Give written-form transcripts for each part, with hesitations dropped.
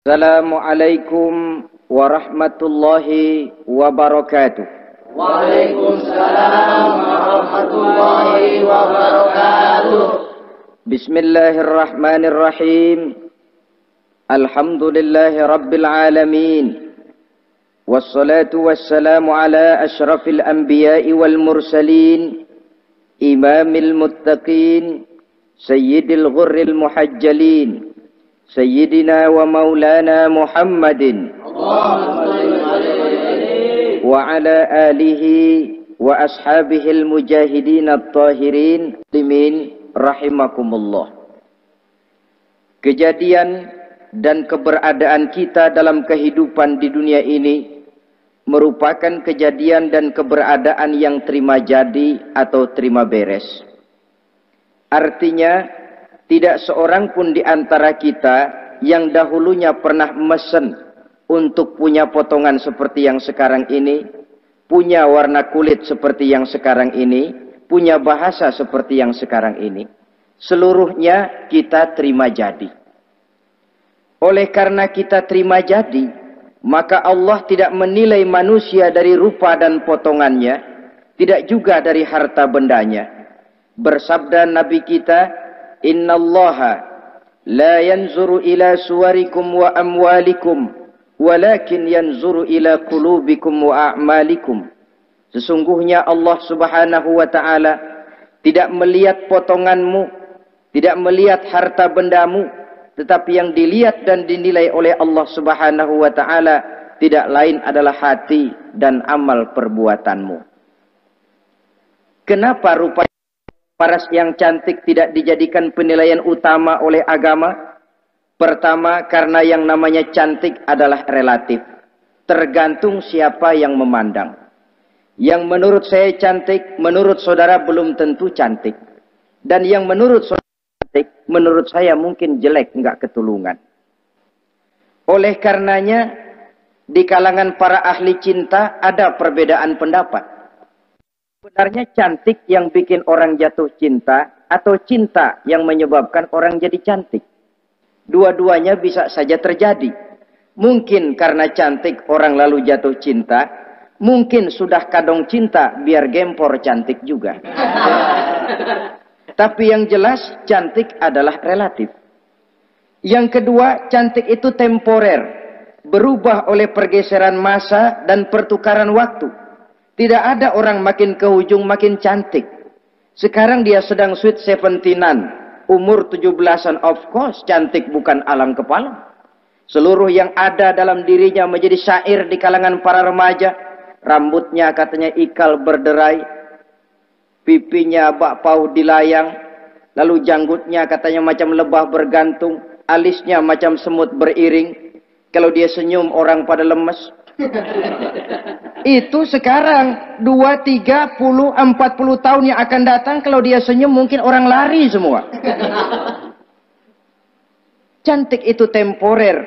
Assalamualaikum warahmatullahi wabarakatuh. Waalaikumsalam warahmatullahi wabarakatuh. Bismillahirrahmanirrahim. Alhamdulillahi rabbil alamin. Wassalatu wassalamu ala ashrafil anbiya'i wal mursalin, imamil muttaqin, sayyidil ghurril muhajjalin, Sayyidina wa maulana Muhammadin wa ala alihi wa ashabihil mujahidin at-tahirin limin rahimakumullah. Kejadian dan keberadaan kita dalam kehidupan di dunia ini merupakan kejadian dan keberadaan yang terima jadi atau terima beres. Artinya tidak seorang pun di antara kita yang dahulunya pernah mesen untuk punya potongan seperti yang sekarang ini, punya warna kulit seperti yang sekarang ini, punya bahasa seperti yang sekarang ini. Seluruhnya kita terima jadi. Oleh karena kita terima jadi, maka Allah tidak menilai manusia dari rupa dan potongannya, tidak juga dari harta bendanya. Bersabda Nabi kita, Innallaha la yanzuru ila suwarikum wa amwalikum walakin yanzuru ila qulubikum wa a'malikum. Sesungguhnya Allah Subhanahu wa taala tidak melihat potonganmu, tidak melihat harta bendamu, tetapi yang dilihat dan dinilai oleh Allah Subhanahu wa taala tidak lain adalah hati dan amal perbuatanmu. Kenapa rupanya paras yang cantik tidak dijadikan penilaian utama oleh agama? Pertama, karena yang namanya cantik adalah relatif. Tergantung siapa yang memandang. Yang menurut saya cantik, menurut saudara belum tentu cantik. Dan yang menurut saudara cantik, menurut saya mungkin jelek, enggak ketulungan. Oleh karenanya, di kalangan para ahli cinta ada perbedaan pendapat. Sebenarnya cantik yang bikin orang jatuh cinta atau cinta yang menyebabkan orang jadi cantik. Dua-duanya bisa saja terjadi. Mungkin karena cantik orang lalu jatuh cinta, mungkin sudah kadong cinta biar gempor cantik juga. Tapi yang jelas cantik adalah relatif. Yang kedua, cantik itu temporer, berubah oleh pergeseran masa dan pertukaran waktu. Tidak ada orang makin ke ujung makin cantik. Sekarang dia sedang sweet 17-an, umur 17-an, of course cantik bukan alang kepala. Seluruh yang ada dalam dirinya menjadi syair di kalangan para remaja. Rambutnya katanya ikal berderai, pipinya bakpao dilayang, lalu janggutnya katanya macam lebah bergantung, alisnya macam semut beriring. Kalau dia senyum orang pada lemes. Itu sekarang 2, 30, 40 tahun yang akan datang, kalau dia senyum mungkin orang lari semua. Cantik itu temporer.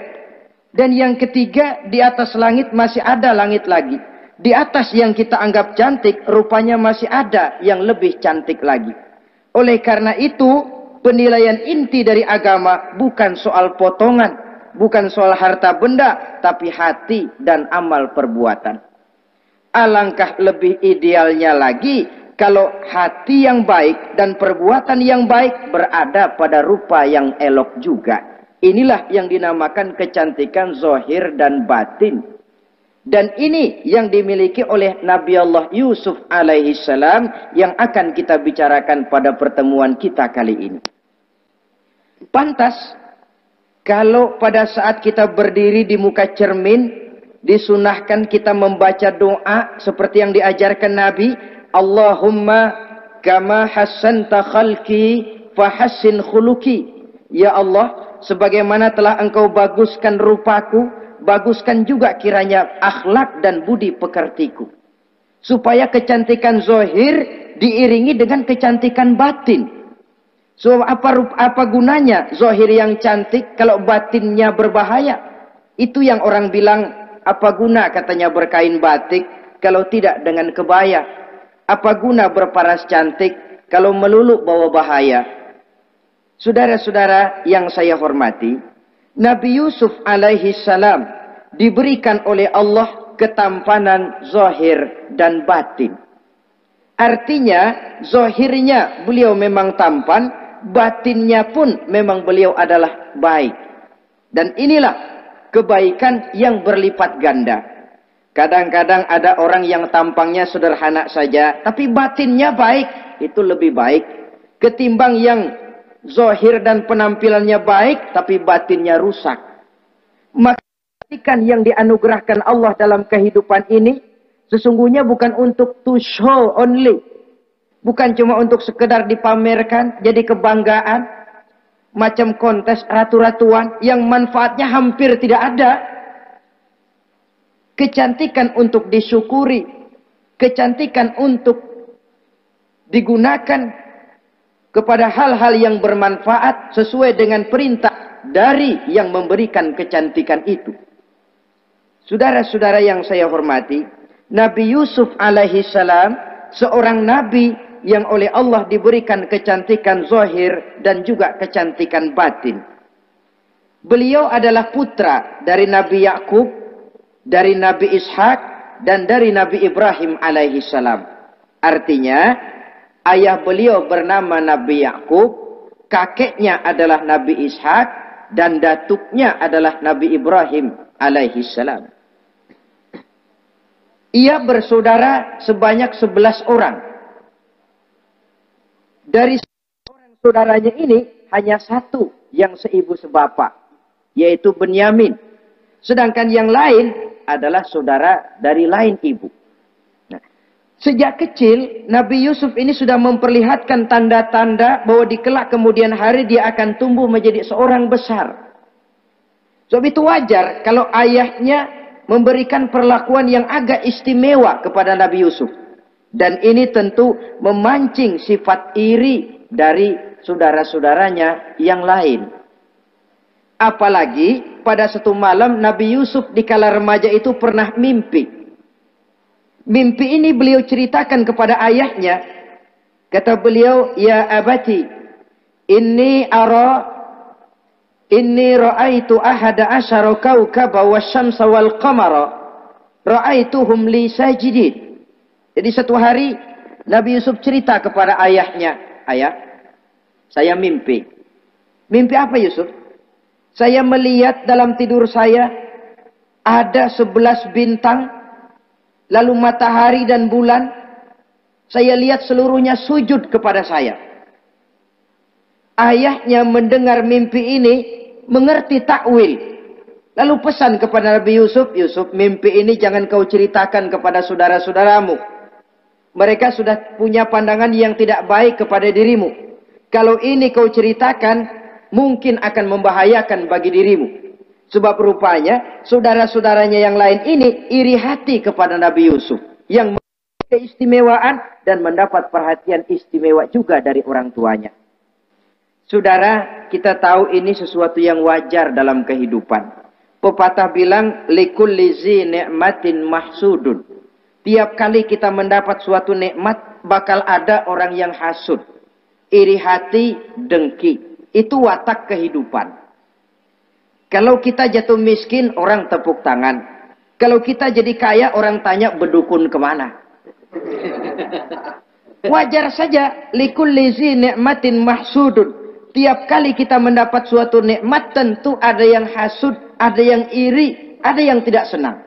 Dan yang ketiga, di atas langit masih ada langit lagi. Di atas yang kita anggap cantik, rupanya masih ada yang lebih cantik lagi. Oleh karena itu, penilaian inti dari agama bukan soal potongan, bukan soal harta benda, tapi hati dan amal perbuatan. Alangkah lebih idealnya lagi kalau hati yang baik dan perbuatan yang baik berada pada rupa yang elok juga. Inilah yang dinamakan kecantikan zahir dan batin. Dan ini yang dimiliki oleh Nabi Allah Yusuf alaihi salam yang akan kita bicarakan pada pertemuan kita kali ini. Pantas kalau pada saat kita berdiri di muka cermin, disunahkan kita membaca doa seperti yang diajarkan Nabi. Allahumma kama hassanta khalqi fahassin khuluqi. Ya Allah, sebagaimana telah engkau baguskan rupaku, baguskan juga kiranya akhlak dan budi pekertiku. Supaya kecantikan zahir diiringi dengan kecantikan batin. So apa gunanya zahir yang cantik kalau batinnya berbahaya? Itu yang orang bilang, apa guna katanya berkain batik kalau tidak dengan kebaya? Apa guna berparas cantik kalau melulu bawa bahaya? Saudara-saudara yang saya hormati, Nabi Yusuf alaihi salam diberikan oleh Allah ketampanan zahir dan batin. Artinya, zahirnya beliau memang tampan, batinnya pun memang beliau adalah baik. Dan inilah kebaikan yang berlipat ganda. Kadang-kadang ada orang yang tampangnya sederhana saja, tapi batinnya baik. Itu lebih baik ketimbang yang zahir dan penampilannya baik, tapi batinnya rusak. Maka kebaikan yang dianugerahkan Allah dalam kehidupan ini, sesungguhnya bukan untuk to show only. Bukan cuma untuk sekedar dipamerkan, jadi kebanggaan. Macam kontes ratu-ratuan yang manfaatnya hampir tidak ada. Kecantikan untuk disyukuri. Kecantikan untuk digunakan kepada hal-hal yang bermanfaat sesuai dengan perintah dari yang memberikan kecantikan itu. Saudara-saudara yang saya hormati, Nabi Yusuf alaihi salam seorang nabi yang oleh Allah diberikan kecantikan zahir dan juga kecantikan batin. Beliau adalah putra dari Nabi Yakub, dari Nabi Ishak, dan dari Nabi Ibrahim alaihi salam. Artinya, ayah beliau bernama Nabi Yakub, kakeknya adalah Nabi Ishak, dan datuknya adalah Nabi Ibrahim alaihi salam. Ia bersaudara sebanyak 11 orang. Dari orang saudaranya ini hanya satu yang seibu sebapak, yaitu Benyamin. Sedangkan yang lain adalah saudara dari lain ibu. Nah, sejak kecil Nabi Yusuf ini sudah memperlihatkan tanda-tanda bahwa di kelak kemudian hari dia akan tumbuh menjadi seorang besar. Sebab itu wajar kalau ayahnya memberikan perlakuan yang agak istimewa kepada Nabi Yusuf. Dan ini tentu memancing sifat iri dari saudara-saudaranya yang lain. Apalagi pada satu malam Nabi Yusuf di kala remaja itu pernah mimpi. Mimpi ini beliau ceritakan kepada ayahnya. Kata beliau, "Ya abati, inni ra'aitu ahada asyara kawkaba wasyamsa wal qamara ra'aituhum li sajidin." Jadi satu hari Nabi Yusuf cerita kepada ayahnya, "Ayah, saya mimpi." Mimpi apa Yusuf? "Saya melihat dalam tidur saya ada 11 bintang, lalu matahari dan bulan. Saya lihat seluruhnya sujud kepada saya." Ayahnya mendengar mimpi ini, mengerti takwil. Lalu pesan kepada Nabi Yusuf, "Yusuf, mimpi ini jangan kau ceritakan kepada saudara-saudaramu. Mereka sudah punya pandangan yang tidak baik kepada dirimu. Kalau ini kau ceritakan, mungkin akan membahayakan bagi dirimu." Sebab rupanya, saudara-saudaranya yang lain ini iri hati kepada Nabi Yusuf. Yang memiliki keistimewaan dan mendapat perhatian istimewa juga dari orang tuanya. Saudara, kita tahu ini sesuatu yang wajar dalam kehidupan. Pepatah bilang, "Likulli zi ni'matin mahsudun." Tiap kali kita mendapat suatu nikmat, bakal ada orang yang hasud. Iri hati, dengki. Itu watak kehidupan. Kalau kita jatuh miskin, orang tepuk tangan. Kalau kita jadi kaya, orang tanya berdukun kemana. Wajar saja. Likulli zi ni'matin mahsudun. Tiap kali kita mendapat suatu nikmat, tentu ada yang hasud, ada yang iri, ada yang tidak senang.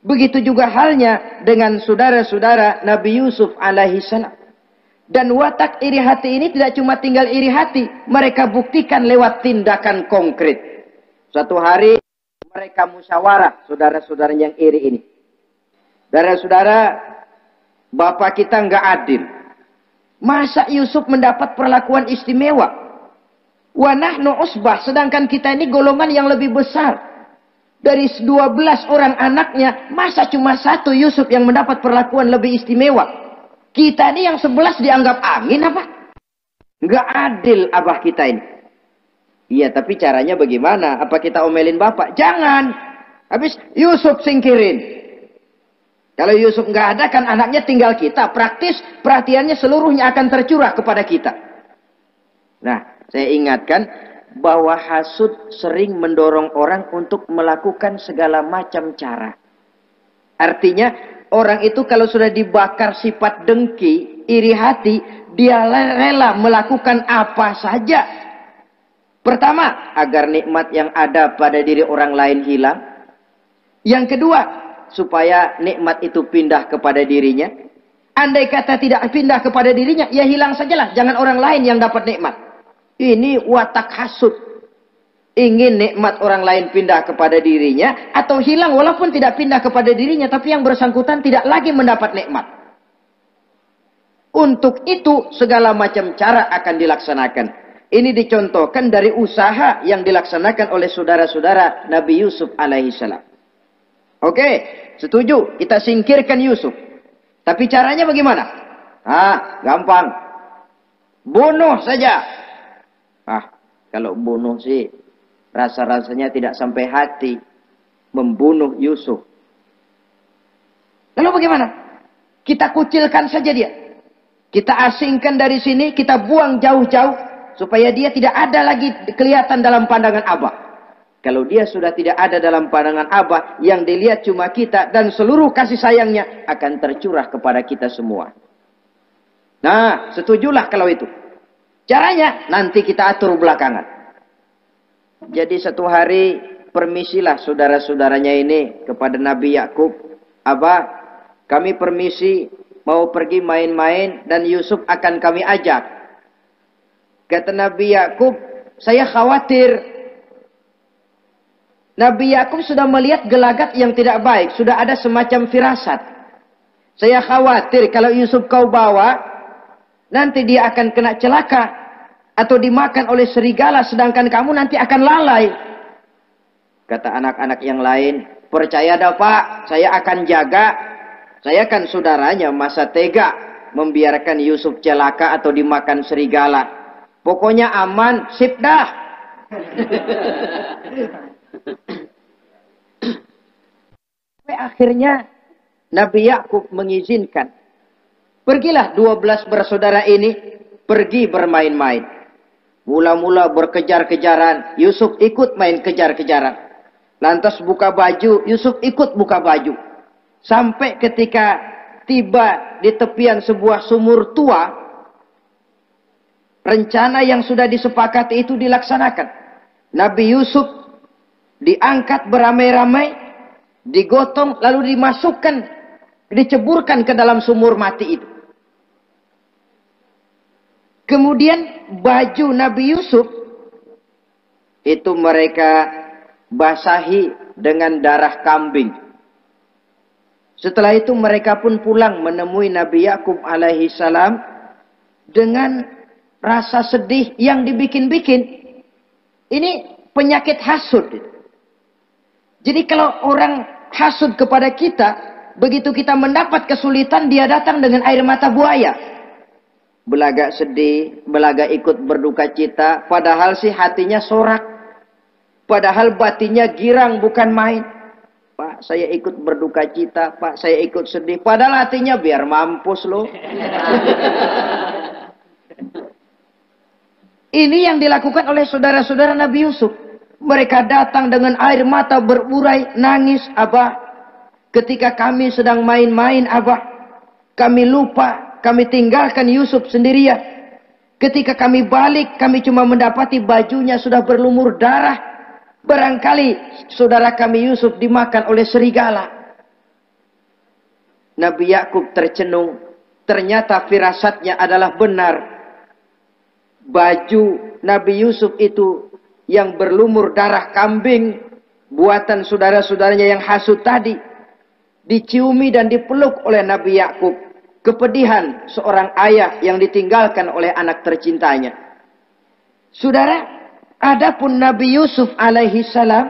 Begitu juga halnya dengan saudara-saudara Nabi Yusuf alaihi salam. Dan watak iri hati ini tidak cuma tinggal iri hati. Mereka buktikan lewat tindakan konkret. Suatu hari mereka musyawarah, saudara-saudara yang iri ini. Saudara-saudara, bapak kita nggak adil. Masa Yusuf mendapat perlakuan istimewa? Wa nahnu usbah, sedangkan kita ini golongan yang lebih besar. Dari 12 orang anaknya, masa cuma satu Yusuf yang mendapat perlakuan lebih istimewa? Kita ini yang 11 dianggap angin apa? Nggak adil abah kita ini. Iya, tapi caranya bagaimana? Apa kita omelin bapak? Jangan. Habis Yusuf singkirin. Kalau Yusuf nggak ada, kan anaknya tinggal kita. Praktis, perhatiannya seluruhnya akan tercurah kepada kita. Nah, saya ingatkan, bahwa hasud sering mendorong orang untuk melakukan segala macam cara. Artinya, orang itu kalau sudah dibakar sifat dengki, iri hati, dia rela melakukan apa saja. Pertama, agar nikmat yang ada pada diri orang lain hilang. Yang kedua, supaya nikmat itu pindah kepada dirinya. Andai kata tidak pindah kepada dirinya, ya hilang sajalah. Jangan orang lain yang dapat nikmat. Ini watak hasud. Ingin nikmat orang lain pindah kepada dirinya, atau hilang walaupun tidak pindah kepada dirinya, tapi yang bersangkutan tidak lagi mendapat nikmat. Untuk itu segala macam cara akan dilaksanakan. Ini dicontohkan dari usaha yang dilaksanakan oleh saudara-saudara Nabi Yusuf alaihissalam. Oke, setuju, kita singkirkan Yusuf. Tapi caranya bagaimana? Gampang. Bunuh saja. Kalau bunuh sih rasa-rasanya tidak sampai hati membunuh Yusuf. Lalu bagaimana? Kita kucilkan saja dia. Kita asingkan dari sini, kita buang jauh-jauh supaya dia tidak ada lagi kelihatan dalam pandangan Abah. Kalau dia sudah tidak ada dalam pandangan Abah, yang dilihat cuma kita dan seluruh kasih sayangnya akan tercurah kepada kita semua. Nah, setujulah kalau itu. Caranya nanti kita atur belakangan. Jadi satu hari permisilah saudara-saudaranya ini kepada Nabi Yakub. Abah, kami permisi mau pergi main-main dan Yusuf akan kami ajak. Kata Nabi Yakub, saya khawatir. Nabi Yakub sudah melihat gelagat yang tidak baik. Sudah ada semacam firasat. Saya khawatir kalau Yusuf kau bawa, nanti dia akan kena celaka. Atau dimakan oleh serigala, sedangkan kamu nanti akan lalai. Kata anak-anak yang lain, percaya dah Pak, saya akan jaga. Saya kan saudaranya, masa tega membiarkan Yusuf celaka atau dimakan serigala. Pokoknya aman, sip dah. Akhirnya Nabi Yakub mengizinkan. Pergilah 12 bersaudara ini pergi bermain-main. Mula-mula berkejar-kejaran, Yusuf ikut main kejar-kejaran. Lantas buka baju, Yusuf ikut buka baju. Sampai ketika tiba di tepian sebuah sumur tua, rencana yang sudah disepakati itu dilaksanakan. Nabi Yusuf diangkat beramai-ramai, digotong, lalu dimasukkan, diceburkan ke dalam sumur mati itu. Kemudian baju Nabi Yusuf itu mereka basahi dengan darah kambing. Setelah itu mereka pun pulang menemui Nabi Yakub alaihi salam dengan rasa sedih yang dibikin-bikin. Ini penyakit hasud. Jadi kalau orang hasud kepada kita, begitu kita mendapat kesulitan, dia datang dengan air mata buaya. Belagak sedih, belagak ikut berduka cita, padahal sih hatinya sorak. Padahal batinnya girang bukan main. Pak, saya ikut berduka cita, Pak, saya ikut sedih. Padahal hatinya biar mampus loh. Ini yang dilakukan oleh saudara-saudara Nabi Yusuf. Mereka datang dengan air mata berurai, nangis, Abah. Ketika kami sedang main-main, Abah, kami lupa. Kami tinggalkan Yusuf sendirian. Ketika kami balik, kami cuma mendapati bajunya sudah berlumur darah. Barangkali saudara kami Yusuf dimakan oleh serigala. Nabi Yakub tercenung. Ternyata firasatnya adalah benar. Baju Nabi Yusuf itu yang berlumur darah kambing, buatan saudara-saudaranya yang hasud tadi, diciumi dan dipeluk oleh Nabi Yakub. Kepedihan seorang ayah yang ditinggalkan oleh anak tercintanya. Saudara, adapun Nabi Yusuf alaihi salam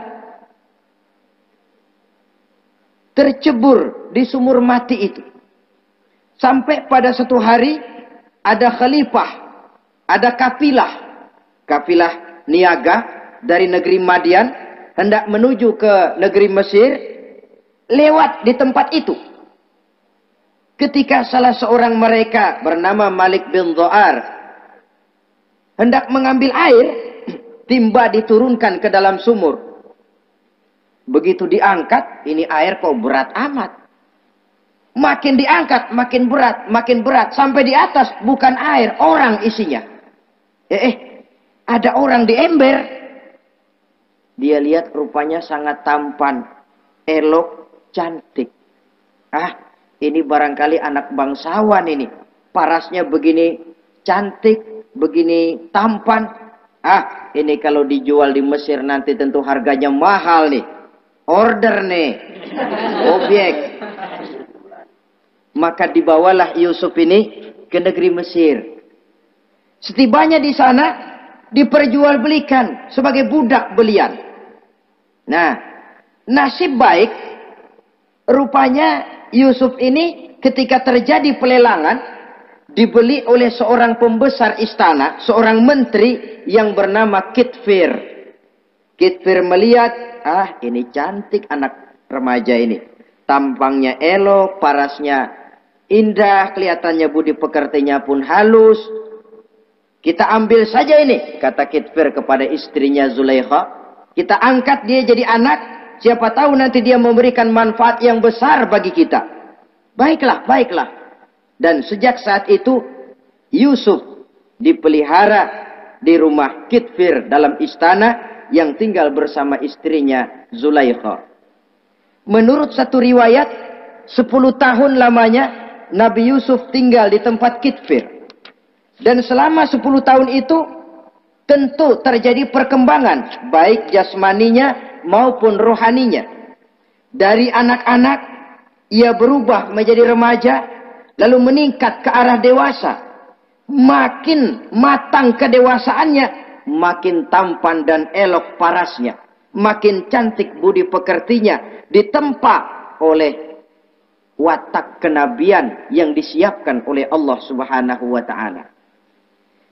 tercebur di sumur mati itu. Sampai pada satu hari ada khalifah, ada kafilah niaga dari negeri Madian hendak menuju ke negeri Mesir, lewat di tempat itu. Ketika salah seorang mereka bernama Malik bin Zo'ar hendak mengambil air, timba diturunkan ke dalam sumur. Begitu diangkat, ini air kok berat amat. Makin diangkat, makin berat. Sampai di atas, bukan air, orang isinya. Ada orang di ember. Dia lihat rupanya sangat tampan, elok, cantik. Ini barangkali anak bangsawan ini. Parasnya begini cantik, begini tampan. Ini kalau dijual di Mesir nanti tentu harganya mahal nih. Order nih. Objek. Maka dibawalah Yusuf ini ke negeri Mesir. Setibanya di sana, diperjualbelikan sebagai budak belian. Nah, nasib baik, rupanya Yusuf ini ketika terjadi pelelangan, dibeli oleh seorang pembesar istana, seorang menteri yang bernama Kitfir. Kitfir melihat, ini cantik anak remaja ini. Tampangnya elok, parasnya indah, kelihatannya budi pekertinya pun halus. Kita ambil saja ini, kata Kitfir kepada istrinya Zulaikha. Kita angkat dia jadi anak, siapa tahu nanti dia memberikan manfaat yang besar bagi kita. Baiklah, baiklah. Dan sejak saat itu, Yusuf dipelihara di rumah Kitfir dalam istana yang tinggal bersama istrinya Zulaikha. Menurut satu riwayat, 10 tahun lamanya Nabi Yusuf tinggal di tempat Kitfir. Dan selama 10 tahun itu, tentu terjadi perkembangan, baik jasmaninya maupun rohaninya. Dari anak-anak, ia berubah menjadi remaja, lalu meningkat ke arah dewasa. Makin matang kedewasaannya, makin tampan dan elok parasnya. Makin cantik budi pekertinya, ditempa oleh watak kenabian yang disiapkan oleh Allah Subhanahu wa Ta'ala.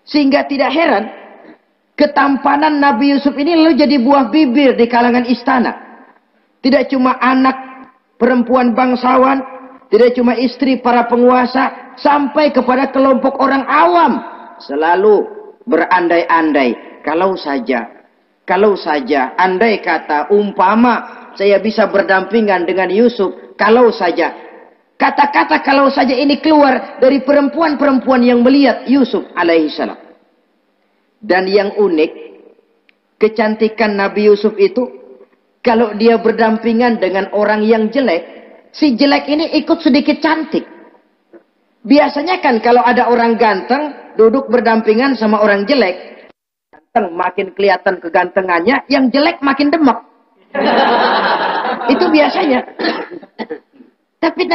Sehingga tidak heran, ketampanan Nabi Yusuf ini lalu jadi buah bibir di kalangan istana. Tidak cuma anak perempuan bangsawan, tidak cuma istri para penguasa, sampai kepada kelompok orang awam selalu berandai-andai. Kalau saja, andai kata umpama saya bisa berdampingan dengan Yusuf, kalau saja. Kata-kata kalau saja ini keluar dari perempuan-perempuan yang melihat Yusuf alaihissalam. Dan yang unik, kecantikan Nabi Yusuf itu, kalau dia berdampingan dengan orang yang jelek, si jelek ini ikut sedikit cantik. Biasanya kan kalau ada orang ganteng, duduk berdampingan sama orang jelek, ganteng makin kelihatan kegantengannya, yang jelek makin demek. Itu biasanya. Tapi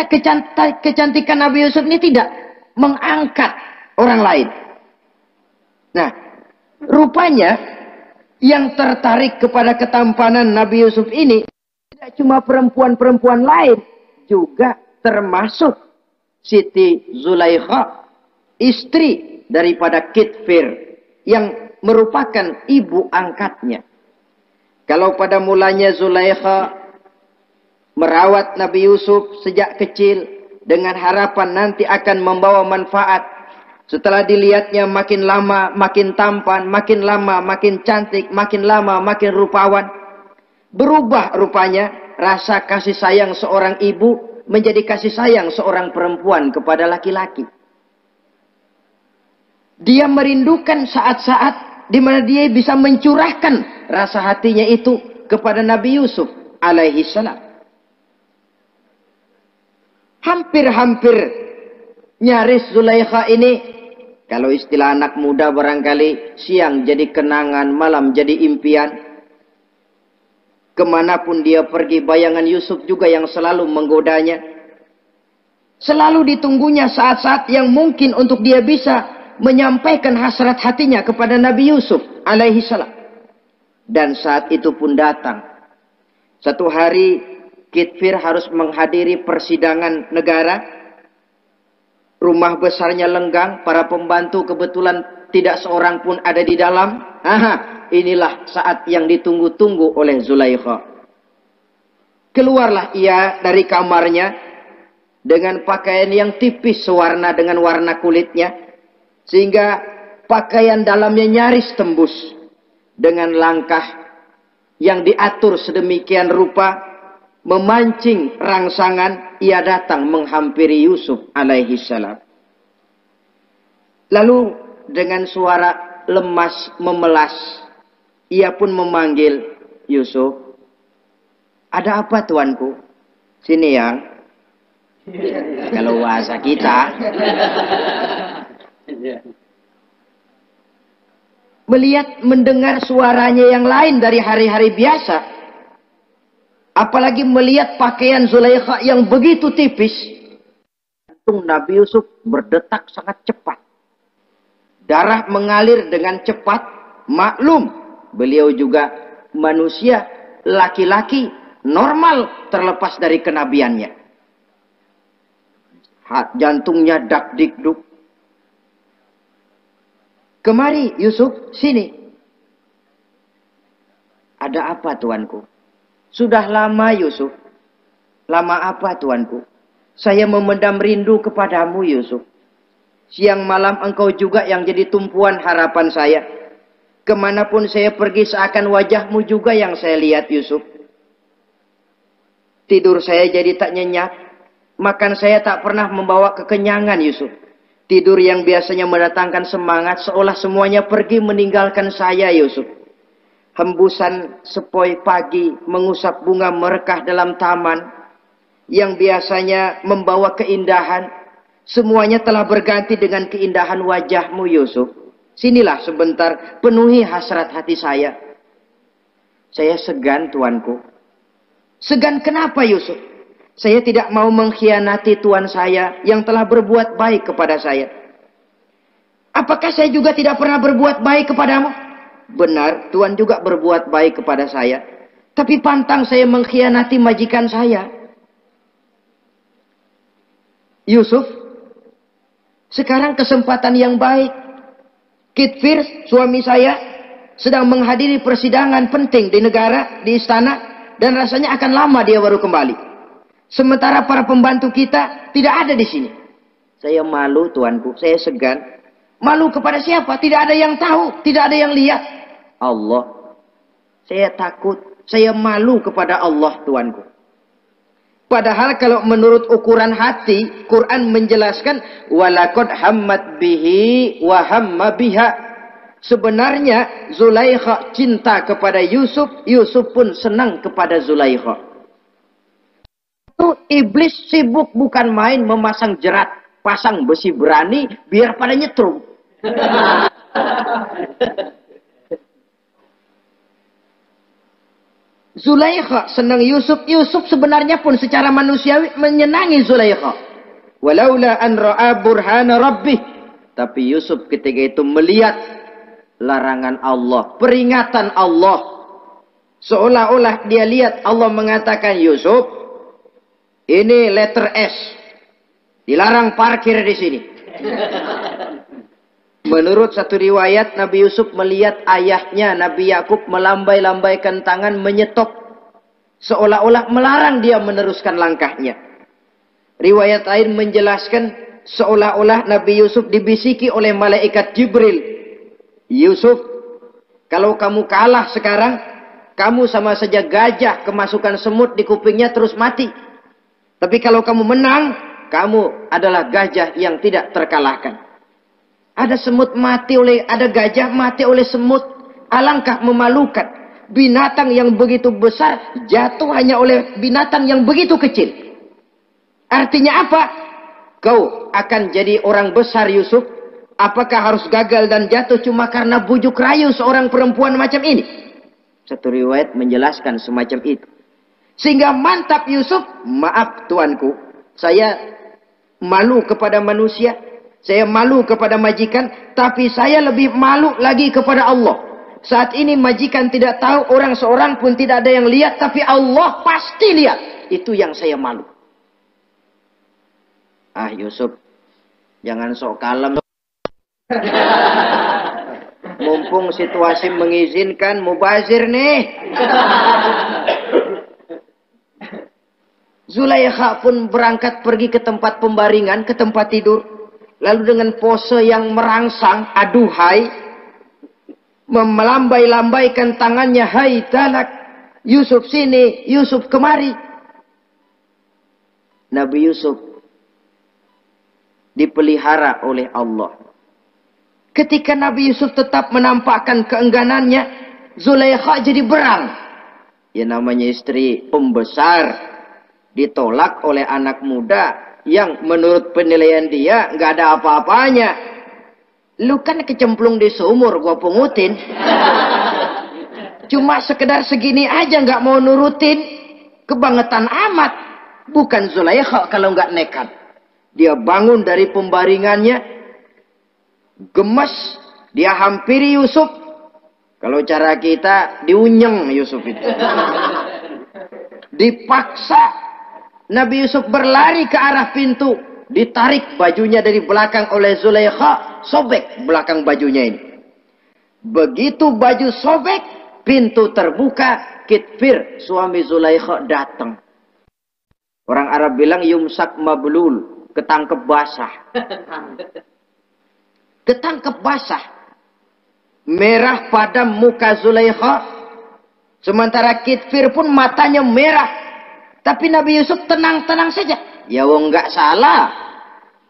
kecantikan Nabi Yusuf ini tidak mengangkat orang lain. Nah, rupanya yang tertarik kepada ketampanan Nabi Yusuf ini tidak cuma perempuan-perempuan lain, juga termasuk Siti Zulaikha, istri daripada Kitfir, yang merupakan ibu angkatnya. Kalau pada mulanya Zulaikha merawat Nabi Yusuf sejak kecil dengan harapan nanti akan membawa manfaat. Setelah dilihatnya makin lama makin tampan, makin lama makin cantik, makin lama makin rupawan. Berubah rupanya rasa kasih sayang seorang ibu menjadi kasih sayang seorang perempuan kepada laki-laki. Dia merindukan saat-saat di mana dia bisa mencurahkan rasa hatinya itu kepada Nabi Yusuf alaihi salam. Hampir-hampir nyaris Zulaikha ini, kalau istilah anak muda barangkali, siang jadi kenangan, malam jadi impian. Kemanapun dia pergi, bayangan Yusuf juga yang selalu menggodanya. Selalu ditunggunya saat-saat yang mungkin untuk dia bisa menyampaikan hasrat hatinya kepada Nabi Yusuf alaihi salam. Dan saat itu pun datang. Satu hari Kitfir harus menghadiri persidangan negara. Rumah besarnya lenggang, para pembantu kebetulan tidak seorang pun ada di dalam. Inilah saat yang ditunggu-tunggu oleh Zulaikha. Keluarlah ia dari kamarnya dengan pakaian yang tipis sewarna dengan warna kulitnya, sehingga pakaian dalamnya nyaris tembus. dengan langkah yang diatur sedemikian rupa, memancing rangsangan, ia datang menghampiri Yusuf alaihi salam. Lalu dengan suara lemas memelas, ia pun memanggil Yusuf. Ada apa tuanku? Sini yang. Kalau bahasa kita. Melihat, mendengar suaranya yang lain dari hari-hari biasa. Apalagi melihat pakaian Zulaikha yang begitu tipis. Jantung Nabi Yusuf berdetak sangat cepat. Darah mengalir dengan cepat. Maklum, beliau juga manusia, laki-laki, normal terlepas dari kenabiannya. Jantungnya dak-dik-duk. Kemari Yusuf, sini. Ada apa tuanku? Sudah lama Yusuf. Lama apa tuanku? Saya memendam rindu kepadamu Yusuf. Siang malam engkau juga yang jadi tumpuan harapan saya. Kemanapun saya pergi seakan wajahmu juga yang saya lihat Yusuf. Tidur saya jadi tak nyenyak. Makan saya tak pernah membawa kekenyangan Yusuf. Tidur yang biasanya mendatangkan semangat seolah semuanya pergi meninggalkan saya Yusuf. Hembusan sepoi pagi mengusap bunga merekah dalam taman yang biasanya membawa keindahan, semuanya telah berganti dengan keindahan wajahmu Yusuf. Sinilah sebentar, penuhi hasrat hati saya. Saya segan tuanku. Segan kenapa Yusuf? Saya tidak mau mengkhianati tuan saya yang telah berbuat baik kepada saya. Apakah saya juga tidak pernah berbuat baik kepadamu? Benar, tuan juga berbuat baik kepada saya. Tapi pantang saya mengkhianati majikan saya. Yusuf, sekarang kesempatan yang baik. Kitfir, suami saya, sedang menghadiri persidangan penting di negara, di istana, dan rasanya akan lama dia baru kembali. Sementara para pembantu kita tidak ada di sini. Saya malu tuanku, saya segan. Malu kepada siapa? Tidak ada yang tahu, tidak ada yang lihat. Allah. Saya takut, saya malu kepada Allah tuanku. Padahal kalau menurut ukuran hati, Quran menjelaskan walaqad hammat bihi wa hamma biha. Sebenarnya Zulaikha cinta kepada Yusuf, Yusuf pun senang kepada Zulaikha. Itu iblis sibuk bukan main memasang jerat, pasang besi berani biar pada nyetrum. Zulaikha senang Yusuf, Yusuf sebenarnya pun secara manusiawi menyenangi Zulaikha. Walaula an ra'a burhana rabbih. Tapi Yusuf ketika itu melihat larangan Allah, peringatan Allah. Seolah-olah dia lihat Allah mengatakan, Yusuf, ini letter S. Dilarang parkir di sini. Menurut satu riwayat, Nabi Yusuf melihat ayahnya, Nabi Yakub, melambai-lambaikan tangan menyetop. Seolah-olah melarang dia meneruskan langkahnya. Riwayat lain menjelaskan, seolah-olah Nabi Yusuf dibisiki oleh malaikat Jibril. Yusuf, kalau kamu kalah sekarang, kamu sama saja gajah kemasukan semut di kupingnya terus mati. Tapi kalau kamu menang, kamu adalah gajah yang tidak terkalahkan. Ada semut mati oleh, ada gajah mati oleh semut. Alangkah memalukan. Binatang yang begitu besar jatuh hanya oleh binatang yang begitu kecil. Artinya apa? Kau akan jadi orang besar Yusuf. Apakah harus gagal dan jatuh cuma karena bujuk rayu seorang perempuan macam ini? Satu riwayat menjelaskan semacam itu. Sehingga mantap Yusuf, maaf tuanku, saya malu kepada manusia, saya malu kepada majikan, tapi saya lebih malu lagi kepada Allah. Saat ini majikan tidak tahu, orang seorang pun tidak ada yang lihat, tapi Allah pasti lihat. Itu yang saya malu. Ah Yusuf, jangan sok kalem. Mumpung situasi mengizinkan, mubazir nih. Zulaikha pun berangkat pergi ke tempat pembaringan, ke tempat tidur. Lalu dengan pose yang merangsang, aduhai, melambai-lambaikan tangannya, hai talak, Yusuf sini, Yusuf kemari. Nabi Yusuf dipelihara oleh Allah. Ketika Nabi Yusuf tetap menampakkan keengganannya, Zulaikha jadi berang. Ya namanya istri pembesar ditolak oleh anak muda yang menurut penilaian dia nggak ada apa-apanya. Lu kan kecemplung di sumur, gua pungutin. Cuma sekedar segini aja nggak mau nurutin, kebangetan amat. Bukan Zulaikha kalau nggak nekat. Dia bangun dari pembaringannya, gemes, dia hampiri Yusuf. Kalau cara kita diunyeng Yusuf itu. Dipaksa Nabi Yusuf berlari ke arah pintu, ditarik bajunya dari belakang oleh Zulaikha, sobek belakang bajunya ini. Begitu baju sobek, pintu terbuka, Kitfir suami Zulaikha datang. Orang Arab bilang yumsak mablul, ketangkep basah. Ketangkep basah. Merah pada muka Zulaikha. Sementara Kitfir pun matanya merah. Tapi Nabi Yusuf tenang-tenang saja. Ya wong nggak salah.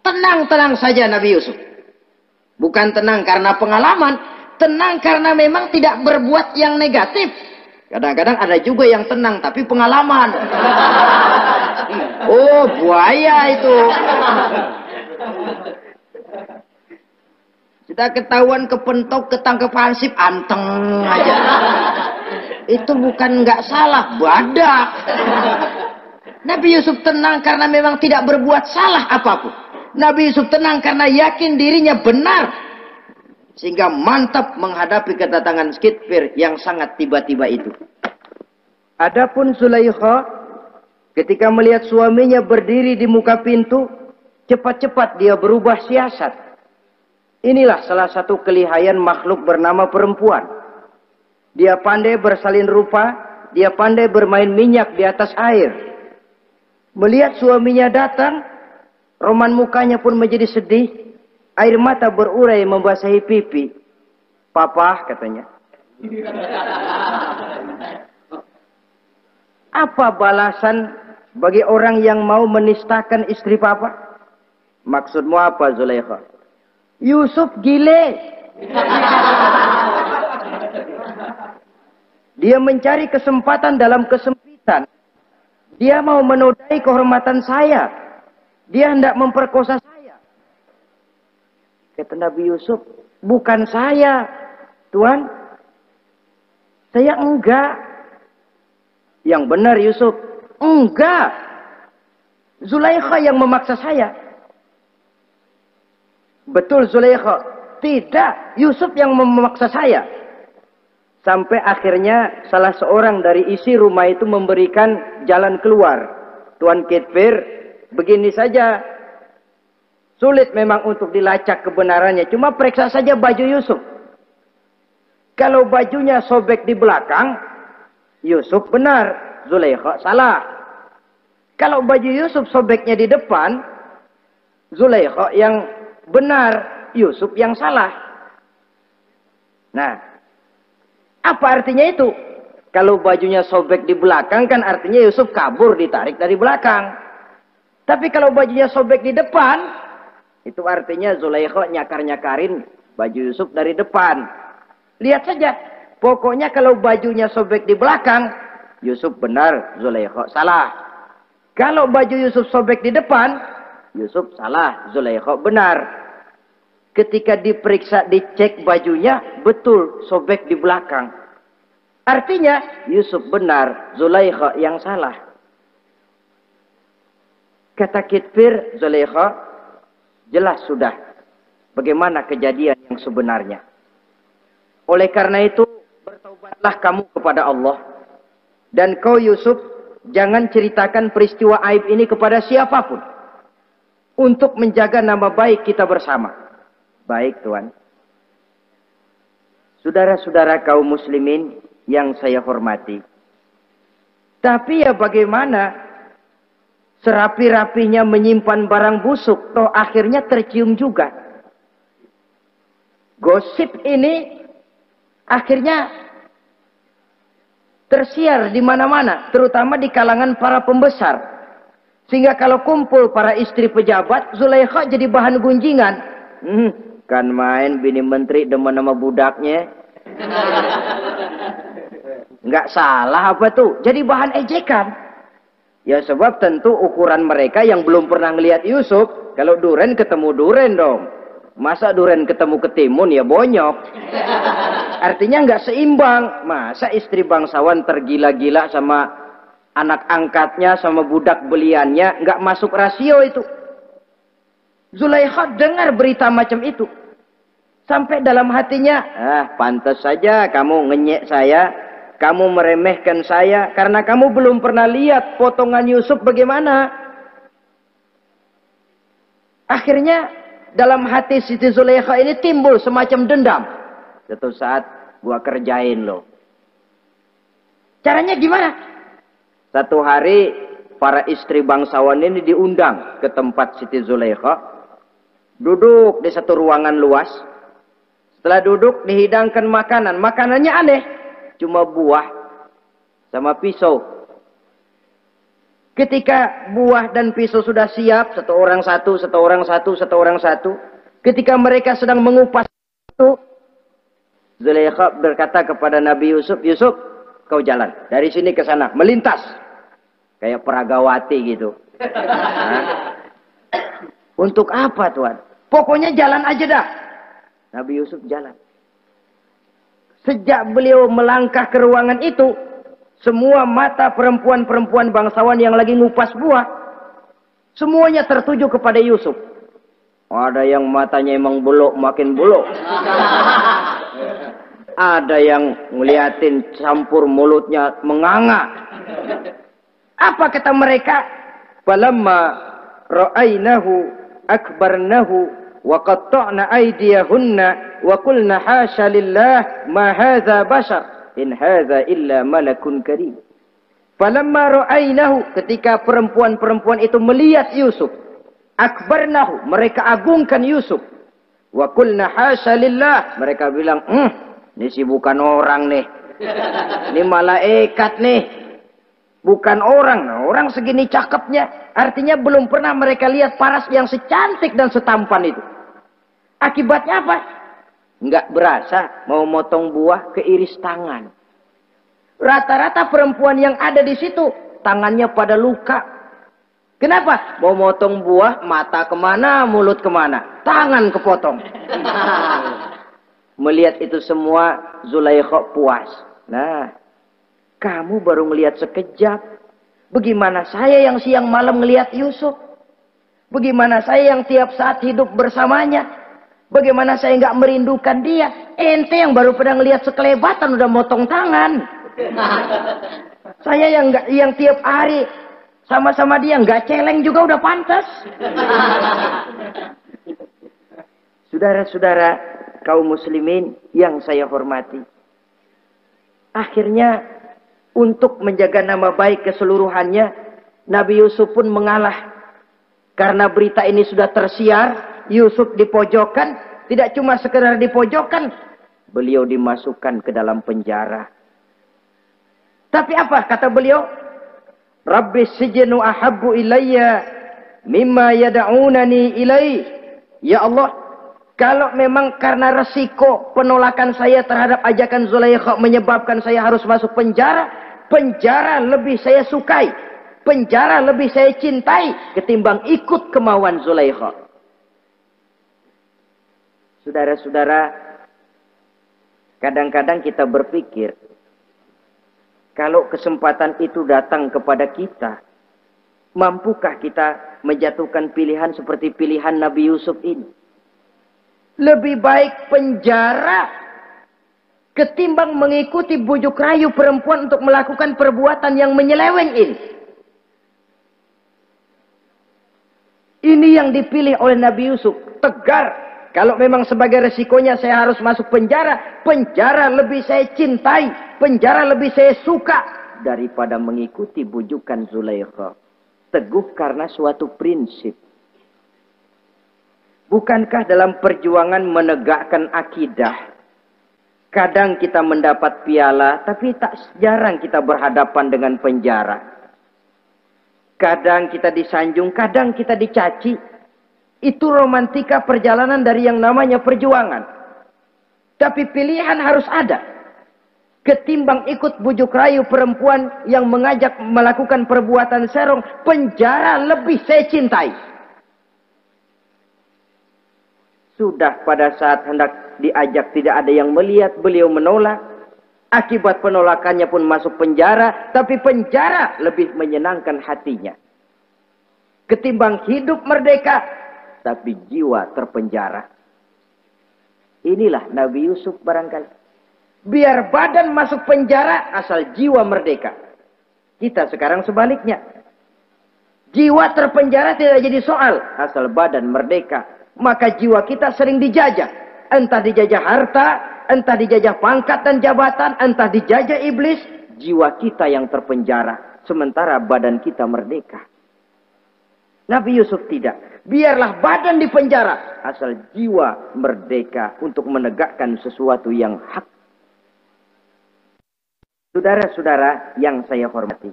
Tenang-tenang saja Nabi Yusuf. Bukan tenang karena pengalaman. Tenang karena memang tidak berbuat yang negatif. Kadang-kadang ada juga yang tenang tapi pengalaman. Oh buaya itu. Kita ketahuan kepentok, ketangkep hansip, anteng aja. Itu bukan nggak salah, badak. Nabi Yusuf tenang karena memang tidak berbuat salah apapun. Nabi Yusuf tenang karena yakin dirinya benar. Sehingga mantap menghadapi kedatangan Kitfir yang sangat tiba-tiba itu. Adapun Zulaikha, ketika melihat suaminya berdiri di muka pintu, cepat-cepat dia berubah siasat. Inilah salah satu kelihayan makhluk bernama perempuan. Dia pandai bersalin rupa, dia pandai bermain minyak di atas air. Melihat suaminya datang, roman mukanya pun menjadi sedih. Air mata berurai membasahi pipi. Papa, katanya. Apa balasan bagi orang yang mau menistakan istri papa? Maksudmu apa, Zulaikha? Yusuf gile. Dia mencari kesempatan dalam kesempitan. Dia mau menodai kehormatan saya. Dia hendak memperkosa saya. Kata Nabi Yusuf, bukan saya, Tuan. Saya enggak. Yang benar Yusuf, enggak. Zulaikha yang memaksa saya. Betul Zulaikha, tidak. Yusuf yang memaksa saya. Sampai akhirnya salah seorang dari isi rumah itu memberikan jalan keluar. Tuan Kitfir, begini saja. Sulit memang untuk dilacak kebenarannya. Cuma periksa saja baju Yusuf. Kalau bajunya sobek di belakang, Yusuf benar, Zulaikha salah. Kalau baju Yusuf sobeknya di depan, Zulaikha yang benar, Yusuf yang salah. Nah, apa artinya itu? Kalau bajunya sobek di belakang kan artinya Yusuf kabur ditarik dari belakang. Tapi kalau bajunya sobek di depan, itu artinya Zulaikha nyakar-nyakarin baju Yusuf dari depan. Lihat saja. Pokoknya kalau bajunya sobek di belakang, Yusuf benar, Zulaikha salah. Kalau baju Yusuf sobek di depan, Yusuf salah, Zulaikha benar. Ketika diperiksa, dicek bajunya, betul sobek di belakang. Artinya, Yusuf benar, Zulaikha yang salah. Kata Kitfir, Zulaikha, jelas sudah bagaimana kejadian yang sebenarnya. Oleh karena itu, bertaubatlah kamu kepada Allah. Dan kau Yusuf, jangan ceritakan peristiwa aib ini kepada siapapun. Untuk menjaga nama baik kita bersama. Baik Tuan. Saudara-saudara kaum muslimin yang saya hormati. Tapi ya bagaimana? Serapi-rapinya menyimpan barang busuk, toh akhirnya tercium juga. Gosip ini Akhirnya tersiar di mana-mana, terutama di kalangan para pembesar. Sehingga kalau kumpul para istri pejabat, Zulaikha jadi bahan gunjingan. Kan main bini menteri demen sama budaknya. Nggak salah apa tuh? Jadi bahan ejekan. Ya sebab tentu ukuran mereka yang belum pernah ngelihat Yusuf, kalau duren ketemu duren dong. Masa duren ketemu ketimun ya bonyok. Artinya nggak seimbang. Masa istri bangsawan tergila-gila sama anak angkatnya, sama budak beliannya, nggak masuk rasio itu. Zulaikha dengar berita macam itu. Sampai dalam hatinya, pantas saja kamu ngenyek saya, kamu meremehkan saya, karena kamu belum pernah lihat potongan Yusuf bagaimana. Akhirnya dalam hati Siti Zulaikha ini timbul semacam dendam. Suatu saat gua kerjain loh. Caranya gimana? Satu hari para istri bangsawan ini diundang ke tempat Siti Zulaikha. Duduk di satu ruangan luas. Setelah duduk dihidangkan makanan. Makanannya aneh. Cuma buah sama pisau. Ketika buah dan pisau sudah siap, satu orang satu, satu orang satu, satu orang satu. Ketika mereka sedang mengupas itu, Zulaikha berkata kepada Nabi Yusuf, Yusuf, kau jalan dari sini ke sana, melintas. Kayak peragawati gitu. Untuk apa Tuhan? Pokoknya jalan aja dah. Nabi Yusuf jalan. Sejak beliau melangkah ke ruangan itu, semua mata perempuan-perempuan bangsawan yang lagi ngupas buah, semuanya tertuju kepada Yusuf. Ada yang matanya emang buluk, makin buluk. Ada yang ngeliatin campur mulutnya menganga. Apa kata mereka? Falamma ra'ainahu akbarnahu wa qatta'na aydiyahunna wa qulna hasya lillah ma hadza bashar in hadza illa malakun karim. Falamma ra'ainahu, ketika perempuan-perempuan itu melihat Yusuf, akbarnahu, mereka agungkan Yusuf. Wa qulna hasya lillah, mereka bilang, ini sih bukan orang nih. Ini malaikat nih. Bukan orang. Nah, orang segini cakepnya. Artinya belum pernah mereka lihat paras yang secantik dan setampan itu. Akibatnya apa? Nggak berasa mau motong buah keiris tangan. Rata-rata perempuan yang ada di situ tangannya pada luka. Kenapa? Mau motong buah, mata kemana, mulut kemana, tangan kepotong. Melihat itu semua, Zulaikha puas. Nah, kamu baru melihat sekejap. Bagaimana saya yang siang malam melihat Yusuf? Bagaimana saya yang tiap saat hidup bersamanya? Bagaimana saya nggak merindukan dia? Ente yang baru pernah ngelihat sekelebatan udah motong tangan. Saya yang tiap hari sama-sama dia nggak celeng juga udah pantas. Saudara-saudara kaum muslimin yang saya hormati. Akhirnya untuk menjaga nama baik keseluruhannya, Nabi Yusuf pun mengalah. Karena berita ini sudah tersiar, Yusuf dipojokkan, tidak cuma sekedar dipojokkan, beliau dimasukkan ke dalam penjara. Tapi apa kata beliau? Rabbi sijnu ahabbu ilayya mimma yad'unani ilaih. Ya Allah, kalau memang karena resiko penolakan saya terhadap ajakan Zulaikha menyebabkan saya harus masuk penjara, penjara lebih saya sukai, penjara lebih saya cintai ketimbang ikut kemauan Zulaikha. Saudara-saudara, kadang-kadang kita berpikir, kalau kesempatan itu datang kepada kita, mampukah kita menjatuhkan pilihan seperti pilihan Nabi Yusuf ini? Lebih baik penjara ketimbang mengikuti bujuk rayu perempuan untuk melakukan perbuatan yang menyeleweng ini. Ini yang dipilih oleh Nabi Yusuf. Tegar. Kalau memang sebagai resikonya saya harus masuk penjara, penjara lebih saya cintai, penjara lebih saya suka daripada mengikuti bujukan Zulaikha. Teguh karena suatu prinsip. Bukankah dalam perjuangan menegakkan akidah, Kadang kita mendapat piala, tapi tak jarang kita berhadapan dengan penjara. Kadang kita disanjung, kadang kita dicaci. Itu romantika perjalanan dari yang namanya perjuangan. Tapi pilihan harus ada. Ketimbang ikut bujuk rayu perempuan yang mengajak melakukan perbuatan serong, penjara lebih saya cintai. Sudah pada saat hendak diajak tidak ada yang melihat, beliau menolak. Akibat penolakannya pun masuk penjara, tapi penjara lebih menyenangkan hatinya. Ketimbang hidup merdeka, tapi jiwa terpenjara. Inilah Nabi Yusuf barangkali. Biar badan masuk penjara, asal jiwa merdeka. Kita sekarang sebaliknya. Jiwa terpenjara tidak jadi soal, asal badan merdeka. Maka jiwa kita sering dijajah. Entah dijajah harta, entah dijajah pangkat dan jabatan, entah dijajah iblis. Jiwa kita yang terpenjara. Sementara badan kita merdeka. Nabi Yusuf tidak. Biarlah badan di penjara, asal jiwa merdeka untuk menegakkan sesuatu yang hak. Saudara-saudara yang saya hormati.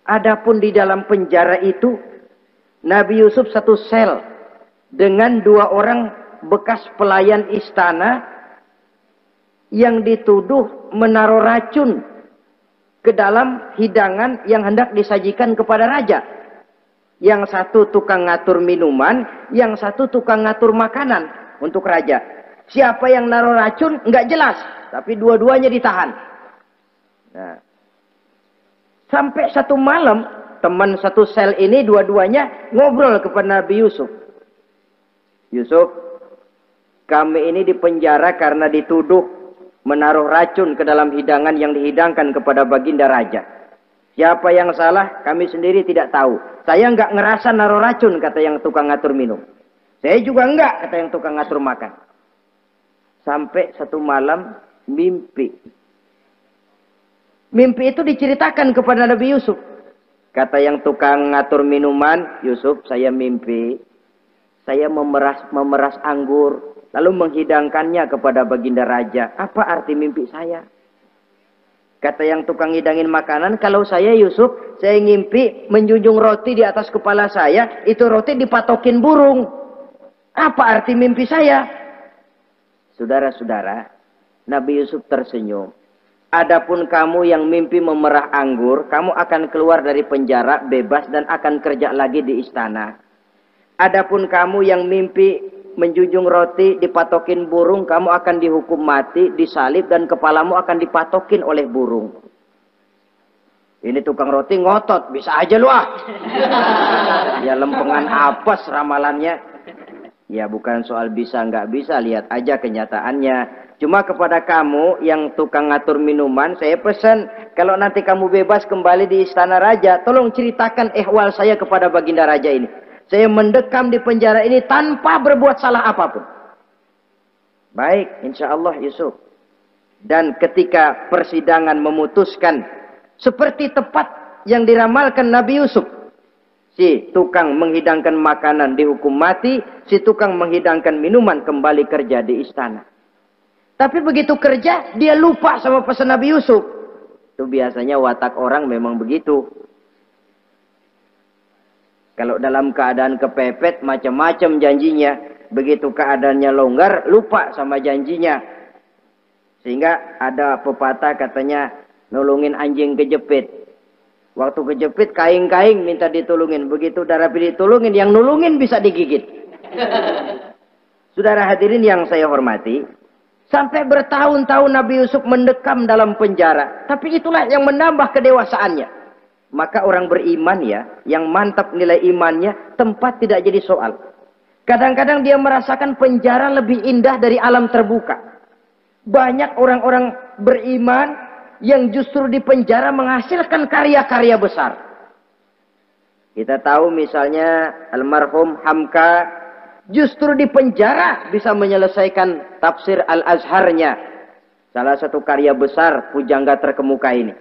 Adapun di dalam penjara itu, Nabi Yusuf satu sel dengan 2 orang bekas pelayan istana yang dituduh menaruh racun ke dalam hidangan yang hendak disajikan kepada raja. Yang satu tukang ngatur minuman, yang satu tukang ngatur makanan untuk raja. Siapa yang naruh racun nggak jelas, tapi dua-duanya ditahan. Nah, sampai satu malam teman satu sel ini dua-duanya ngobrol kepada Nabi Yusuf. Yusuf, kami ini dipenjara karena dituduh menaruh racun ke dalam hidangan yang dihidangkan kepada baginda raja. Siapa yang salah, kami sendiri tidak tahu. Saya enggak ngerasa naruh racun, kata yang tukang ngatur minum. Saya juga enggak, kata yang tukang ngatur makan. Sampai satu malam, mimpi. Mimpi itu diceritakan kepada Nabi Yusuf. Kata yang tukang ngatur minuman, Yusuf, saya mimpi. Saya memeras anggur, lalu menghidangkannya kepada baginda raja. Apa arti mimpi saya? Kata yang tukang hidangin makanan, kalau saya Yusuf, saya ngimpi menjunjung roti di atas kepala saya, itu roti dipatokin burung. Apa arti mimpi saya? Saudara-saudara, Nabi Yusuf tersenyum. Adapun kamu yang mimpi memerah anggur, kamu akan keluar dari penjara bebas dan akan kerja lagi di istana. Adapun kamu yang mimpi menjunjung roti dipatokin burung, kamu akan dihukum mati, disalib, dan kepalamu akan dipatokin oleh burung. Ini tukang roti ngotot, bisa aja lu ah. Ya lempengan apes ramalannya. Ya bukan soal bisa nggak bisa, lihat aja kenyataannya. Cuma kepada kamu yang tukang ngatur minuman, saya pesan, kalau nanti kamu bebas kembali di istana raja, tolong ceritakan ihwal saya kepada baginda raja ini. Saya mendekam di penjara ini tanpa berbuat salah apapun. Baik, insya Allah Yusuf. Dan ketika persidangan memutuskan seperti tepat yang diramalkan Nabi Yusuf. Si tukang menghidangkan makanan dihukum mati, si tukang menghidangkan minuman kembali kerja di istana. Tapi begitu kerja, dia lupa sama pesan Nabi Yusuf. Itu biasanya watak orang memang begitu. Kalau dalam keadaan kepepet, macam-macam janjinya. Begitu keadaannya longgar, lupa sama janjinya. Sehingga ada pepatah katanya, nolongin anjing kejepit. Waktu kejepit, kaing-kaing minta ditolongin. Begitu udah rapi ditolongin, yang nolongin bisa digigit. Saudara hadirin yang saya hormati, sampai bertahun-tahun Nabi Yusuf mendekam dalam penjara. Tapi itulah yang menambah kedewasaannya. Maka orang beriman ya, yang mantap nilai imannya, tempat tidak jadi soal. Kadang-kadang dia merasakan penjara lebih indah dari alam terbuka. Banyak orang-orang beriman yang justru di penjara menghasilkan karya-karya besar. Kita tahu misalnya almarhum Hamka, justru di penjara bisa menyelesaikan tafsir Al-Azharnya. Salah satu karya besar pujangga terkemuka ini.